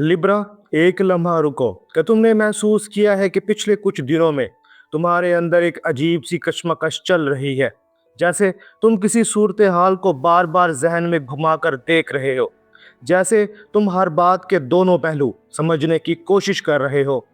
Libra, एक लम्हा रुको। क्या तुमने महसूस किया है कि पिछले कुछ दिनों में तुम्हारे अंदर एक अजीब सी कशमकश चल रही है? जैसे तुम किसी सूरत हाल को बार बार जहन में घुमाकर देख रहे हो। जैसे तुम हर बात के दोनों पहलू समझने की कोशिश कर रहे हो।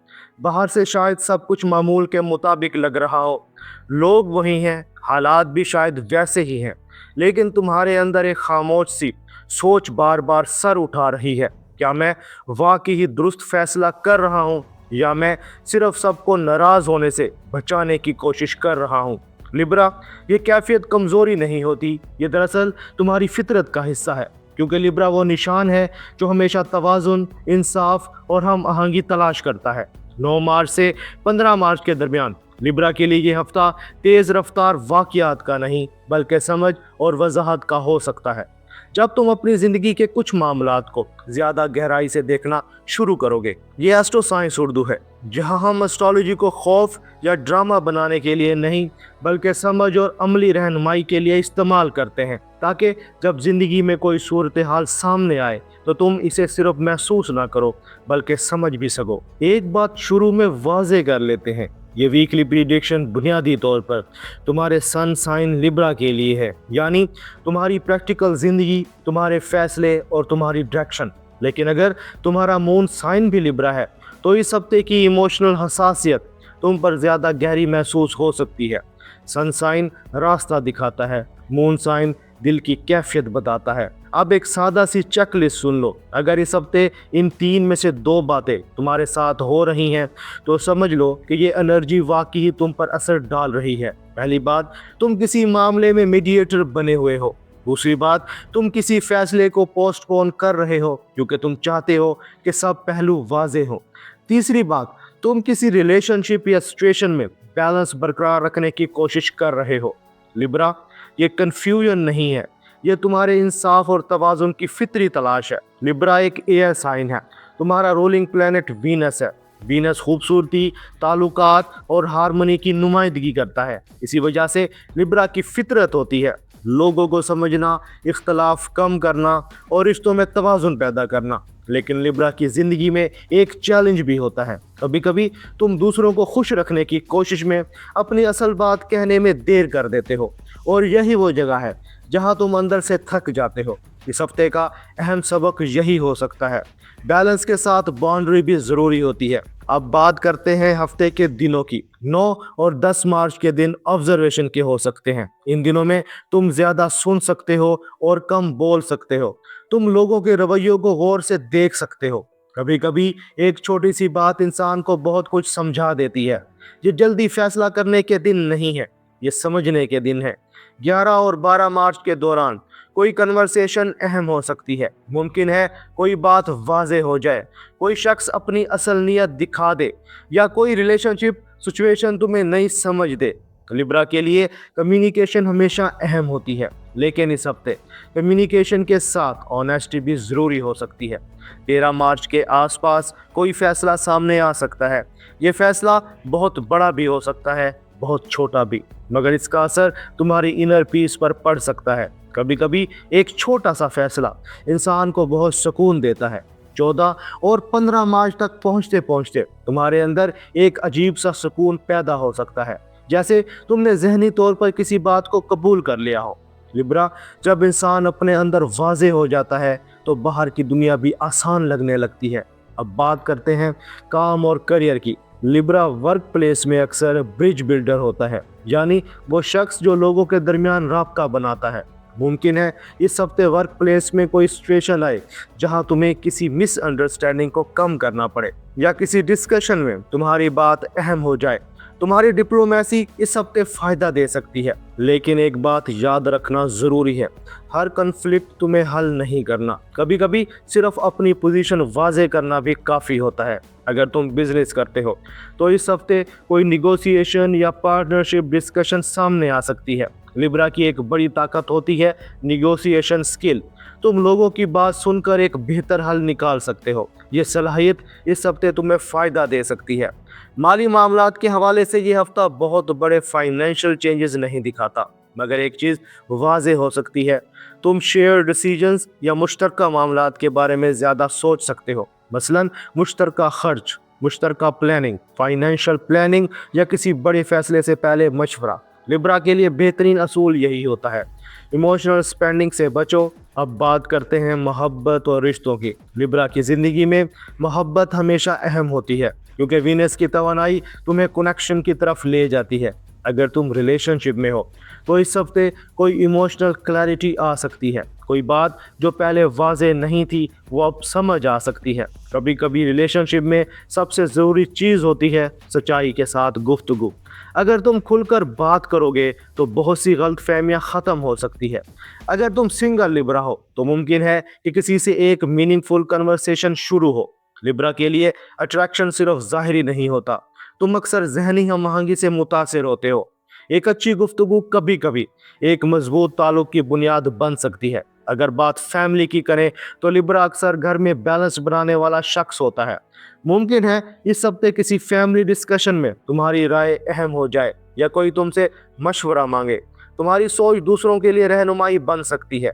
बाहर से शायद सब कुछ मामूल के मुताबिक लग रहा हो। लोग वही हैं, हालात भी शायद वैसे ही हैं। लेकिन तुम्हारे अंदर एक खामोश सी सोच बार बार सर उठा रही है। क्या मैं वाकई ही दुरुस्त फैसला कर रहा हूँ, या मैं सिर्फ सबको नाराज होने से बचाने की कोशिश कर रहा हूँ? लिब्रा, ये कैफियत कमजोरी नहीं होती, ये दरअसल तुम्हारी फितरत का हिस्सा है। क्योंकि लिब्रा वो निशान है जो हमेशा तवाजुन, इंसाफ और हम आहंगी तलाश करता है। 9 मार्च से 15 मार्च के दरमियान लिब्रा के लिए ये हफ्ता तेज रफ्तार वाकयात का नहीं, बल्कि समझ और वजाहत का हो सकता है। जब तुम अपनी जिंदगी के कुछ मामलात को ज्यादा गहराई से देखना शुरू करोगे। ये एस्ट्रो साइंस उर्दू है, जहां हम एस्ट्रोलॉजी को खौफ या ड्रामा बनाने के लिए नहीं, बल्कि समझ और अमली रहनुमाई के लिए इस्तेमाल करते हैं, ताकि जब जिंदगी में कोई सूरत हाल सामने आए तो तुम इसे सिर्फ महसूस ना करो, बल्कि समझ भी सको। एक बात शुरू में वाजे कर लेते हैं, ये वीकली प्रिडिक्शन बुनियादी तौर पर तुम्हारे सन साइन लिब्रा के लिए है, यानी तुम्हारी प्रैक्टिकल जिंदगी, तुम्हारे फैसले और तुम्हारी डायरेक्शन। लेकिन अगर तुम्हारा मून साइन भी लिब्रा है तो इस हफ्ते की इमोशनल हसासियत तुम पर ज़्यादा गहरी महसूस हो सकती है। सन साइन रास्ता दिखाता है, मून साइन दिल की कैफियत बताता है। अब एक सादा सी चेकलिस्ट सुन लो। अगर इस हफ्ते इन 3 में से 2 बातें तुम्हारे साथ हो रही हैं तो समझ लो कि ये एनर्जी वाकई ही तुम पर असर डाल रही है। पहली बात, तुम किसी मामले में मीडिएटर बने हुए हो। दूसरी बात, तुम किसी फैसले को पोस्टपोन कर रहे हो क्योंकि तुम चाहते हो कि सब पहलू वाजे हो। तीसरी बात, तुम किसी रिलेशनशिप या सिचुएशन में बैलेंस बरकरार रखने की कोशिश कर रहे हो। लिब्रा, ये कन्फ्यूजन नहीं है, ये तुम्हारे इंसाफ और तवाजुन की फितरी तलाश है। लिब्रा एक एयर साइन है, तुम्हारा रूलिंग प्लैनेट वीनस है। वीनस खूबसूरती, ताल्लुकात और हारमोनी की नुमाइंदगी करता है। इसी वजह से लिब्रा की फितरत होती है लोगों को समझना, इख्तलाफ कम करना और रिश्तों में तवाजुन पैदा करना। लेकिन लिब्रा की ज़िंदगी में एक चैलेंज भी होता है। कभी कभी तुम दूसरों को खुश रखने की कोशिश में अपनी असल बात कहने में देर कर देते हो, और यही वो जगह है जहां तुम अंदर से थक जाते हो। इस हफ्ते का अहम सबक यही हो सकता है, बैलेंस के साथ बाउंड्री भी ज़रूरी होती है। अब बात करते हैं हफ्ते के दिनों की। 9 और 10 मार्च के दिन ऑब्जर्वेशन के हो सकते हैं। इन दिनों में तुम ज़्यादा सुन सकते हो और कम बोल सकते हो। तुम लोगों के रवैयों को गौर से देख सकते हो। कभी कभी एक छोटी सी बात इंसान को बहुत कुछ समझा देती है। ये जल्दी फैसला करने के दिन नहीं है, ये समझने के दिन है। 11 और 12 मार्च के दौरान कोई कन्वर्सेशन अहम हो सकती है। मुमकिन है कोई बात वाजे हो जाए, कोई शख्स अपनी असल नीयत दिखा दे, या कोई रिलेशनशिप सिचुएशन तुम्हें नहीं समझ दे। लिब्रा के लिए कम्युनिकेशन हमेशा अहम होती है, लेकिन इस हफ्ते कम्युनिकेशन के साथ ऑनेस्टी भी ज़रूरी हो सकती है। 13 मार्च के आसपास कोई फैसला सामने आ सकता है। ये फैसला बहुत बड़ा भी हो सकता है, बहुत छोटा भी, मगर इसका असर तुम्हारी इनर पीस पर पड़ सकता है। कभी कभी एक छोटा सा फैसला इंसान को बहुत सुकून देता है। 14 और 15 मार्च तक पहुंचते पहुंचते तुम्हारे अंदर एक अजीब सा सुकून पैदा हो सकता है, जैसे तुमने जहनी तौर पर किसी बात को कबूल कर लिया हो। लिब्रा, जब इंसान अपने अंदर वाजे हो जाता है तो बाहर की दुनिया भी आसान लगने लगती है। अब बात करते हैं काम और करियर की। लिब्रा वर्क प्लेस में अक्सर ब्रिज बिल्डर होता है, यानी वो शख्स जो लोगों के दरमियान राबता बनाता है। मुमकिन है इस हफ्ते वर्क प्लेस में कोई सिचुएशन आए जहां तुम्हें किसी मिसअंडरस्टैंडिंग को कम करना पड़े, या किसी डिस्कशन में तुम्हारी बात अहम हो जाए। तुम्हारी डिप्लोमेसी इस हफ्ते फ़ायदा दे सकती है, लेकिन एक बात याद रखना ज़रूरी है, हर कन्फ्लिक्ट तुम्हें हल नहीं करना। कभी कभी सिर्फ अपनी पोजीशन वाजे करना भी काफ़ी होता है। अगर तुम बिजनेस करते हो तो इस हफ्ते कोई निगोशिएशन या पार्टनरशिप डिस्कशन सामने आ सकती है। लिब्रा की एक बड़ी ताकत होती है निगोशिएशन स्किल। तुम लोगों की बात सुनकर एक बेहतर हल निकाल सकते हो। ये सलाहियत इस हफ्ते तुम्हें फ़ायदा दे सकती है। माली मामलात के हवाले से ये हफ्ता बहुत बड़े फाइनेंशियल चेंजेस नहीं दिखाता, मगर एक चीज़ वाजे हो सकती है, तुम शेयर डिसीजंस या मुश्तरका मामलात के बारे में ज़्यादा सोच सकते हो। मसलन मुश्तरका खर्च, मुश्तरका प्लानिंग, फाइनेंशियल प्लानिंग या किसी बड़े फैसले से पहले मशवरा। लिब्रा के लिए बेहतरीन असूल यही होता है। इमोशनल स्पेंडिंग से बचो। अब बात करते हैं मोहब्बत और रिश्तों की। लिब्रा की ज़िंदगी में मोहब्बत हमेशा अहम होती है, क्योंकि वीनस की तवानाई तुम्हें कनेक्शन की तरफ ले जाती है। अगर तुम रिलेशनशिप में हो तो इस हफ्ते कोई इमोशनल क्लैरिटी आ सकती है। कोई बात जो पहले वाज़ेह नहीं थी वो अब समझ आ सकती है। कभी कभी रिलेशनशिप में सबसे ज़रूरी चीज़ होती है सच्चाई के साथ गुफ्तगू। अगर तुम खुलकर बात करोगे तो बहुत सी गलतफहमियां ख़त्म हो सकती है। अगर तुम सिंगल लिब्रा हो तो मुमकिन है कि किसी से एक मीनिंगफुल कन्वर्सेशन शुरू हो। लिब्रा के लिए अट्रैक्शन सिर्फ ज़ाहिरी नहीं होता, तुम अक्सर ज़हनी हम आहंगी से मुतासिर होते हो। एक अच्छी गुफ्तगू कभी कभी एक मजबूत ताल्लुक की बुनियाद बन सकती है। अगर बात फैमिली की करें तो लिब्रा अक्सर घर में बैलेंस बनाने वाला शख्स होता है। मुमकिन है इस हफ्ते किसी फैमिली डिस्कशन में तुम्हारी राय अहम हो जाए या कोई तुमसे मशवरा मांगे। तुम्हारी सोच दूसरों के लिए रहनुमाई बन सकती है।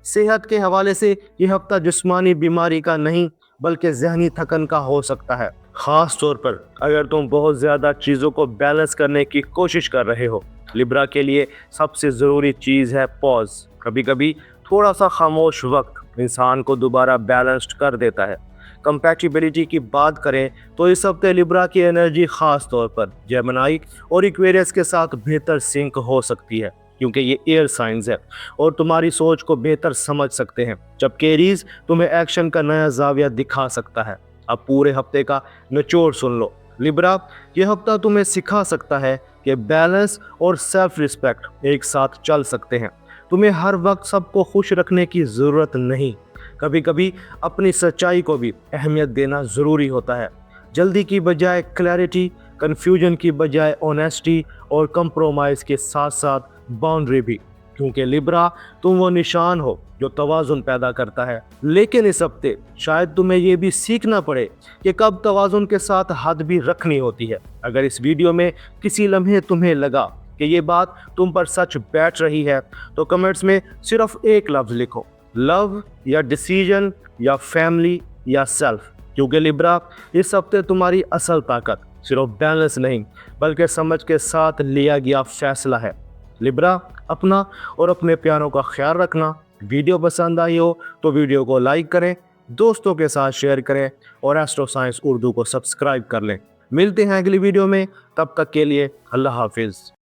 सेहत के हवाले से यह हफ्ता जिस्मानी बीमारी का नहीं बल्कि जहनी थकन का हो सकता है, खास तौर पर अगर तुम बहुत ज़्यादा चीज़ों को बैलेंस करने की कोशिश कर रहे हो। लिब्रा के लिए सबसे ज़रूरी चीज़ है पॉज। कभी कभी थोड़ा सा खामोश वक्त इंसान को दोबारा बैलेंस्ड कर देता है। कंपैटिबिलिटी की बात करें तो इस हफ्ते लिब्रा की एनर्जी खास तौर पर जेमिनी और एक्वेरियस के साथ बेहतर सिंक हो सकती है, क्योंकि ये एयर साइंस है और तुम्हारी सोच को बेहतर समझ सकते हैं, जबकि एरीज तुम्हें एक्शन का नया जाविया दिखा सकता है। अब पूरे हफ्ते का निचोड़ सुन लो। लिब्रा, यह हफ्ता तुम्हें सिखा सकता है कि बैलेंस और सेल्फ रिस्पेक्ट एक साथ चल सकते हैं। तुम्हें हर वक्त सबको खुश रखने की ज़रूरत नहीं। कभी कभी अपनी सच्चाई को भी अहमियत देना ज़रूरी होता है। जल्दी की बजाय क्लैरिटी, कन्फ्यूजन की बजाय ऑनेस्टी और कंप्रोमाइज़ के साथ साथ बाउंड्री भी, क्योंकि लिब्रा तुम वो निशान हो जो तवाज़ुन पैदा करता है। लेकिन इस हफ्ते शायद तुम्हें ये भी सीखना पड़े कि कब तवाज़ुन के साथ हद भी रखनी होती है। अगर इस वीडियो में किसी लम्हे तुम्हें लगा कि ये बात तुम पर सच बैठ रही है तो कमेंट्स में सिर्फ एक लफ्ज़ लिखो, लव या डिसीजन या फैमिली या सेल्फ, क्योंकि लिब्रा इस हफ्ते तुम्हारी असल ताकत सिर्फ बैलेंस नहीं बल्कि समझ के साथ लिया गया फैसला है। लिब्रा, अपना और अपने प्यारों का ख्याल रखना। वीडियो पसंद आई हो तो वीडियो को लाइक करें, दोस्तों के साथ शेयर करें और एस्ट्रो साइंस उर्दू को सब्सक्राइब कर लें। मिलते हैं अगली वीडियो में, तब तक के लिए अल्लाह हाफिज़।